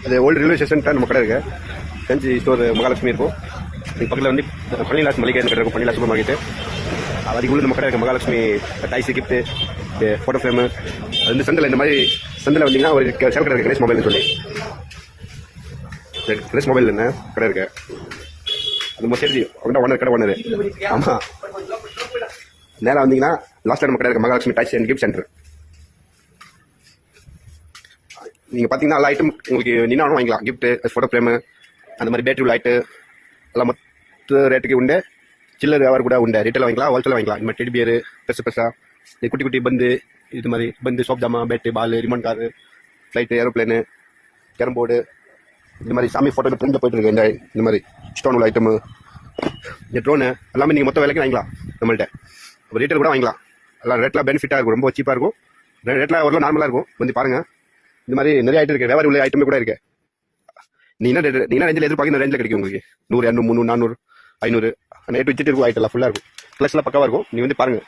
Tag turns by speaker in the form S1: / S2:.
S1: அது old railway station நம்ம கடை இருக்கு. செஞ்சி ஸ்டோர் மகாலட்சுமி இருக்கும். பக்கத்தில் வந்து பன்னிலாஸ் மளிகை கடை இருக்கும். Pannila super market. அதுக்குள்ள நம்ம கடை இருக்கு. Mahalakshmi ties gift photo frame. அது வந்து சந்தில் இந்த மாதிரி சந்தில் வந்தீங்கன்னா ஒரு சேல் கடை இருக்கு. கணேஷ் மொபைல்னு சொல்லி கணேஷ் மொபைல் என்ன கடை இருக்கு. அது மொத்தம் அவங்க ஓனர் கடை ஓனர். ஆமாம், நேராக வந்தீங்கன்னா லாஸ்ட்டில் நம்ம கடை இருக்கு. Mahalakshmi ties and gift centre. நீங்கள் பார்த்தீங்கன்னா எல்லா ஐட்டம் உங்களுக்கு நின்னாலும் வாங்கிக்கலாம். கிஃப்ட்டு, ஃபோட்டோ ஃப்ரேமு, அந்த மாதிரி பேட்டரி லைட்டு எல்லாம் மொத்த ரேட்டுக்கு உண்டு. சில்லர் வியாபாரம் கூட உண்டு. ரீட்டைல் வாங்கிக்கலாம், ஹோல்சேல் வாங்கிக்கலாம். இந்த மாதிரி டெடி பியர், பெருசாக குட்டி குட்டி பந்து, இது மாதிரி பந்து, சோப் ஜாமா, bat, ball, remote car, flight, aeroplane, carrom board, இந்த மாதிரி சாமி ஃபோட்டோ பிரிண்டில் போயிட்டு இருக்கு. இந்த மாதிரி ஸ்டோன் உள்ள ஐட்டமு, இந்த ட்ரோனு எல்லாமே நீங்கள் மொத்த விலைக்கு வாங்கிக்கலாம் நம்மள்கிட்ட. அப்போ ரீட்டைல் கூட வாங்கிக்கலாம். எல்லாம் ரேட்லாம் பெனிஃபிட்டாக இருக்கும். ரொம்ப சீப்பாக இருக்கும். ரேட்லாம் ஒரு நார்மலாக இருக்கும். வந்து பாருங்கள். இந்த மாதிரி நிறைய ஐட்டம் இருக்குது. வியாபாரி உள்ள ஐட்டமே கூட இருக்குது. நீ என்ன ரேஞ்சில் எதிர்பார்க்க இந்த ரேஞ்சில் கிடைக்கும் உங்களுக்கு. 100, 200, 300, 400, 500 ரேட் வச்சுட்டு இருக்கும். ஐட்டம்லாம் ஃபுல்லாக இருக்கும். ப்ளஸ்லாம் பக்காவாக இருக்கும். நீ வந்து பாருங்கள்.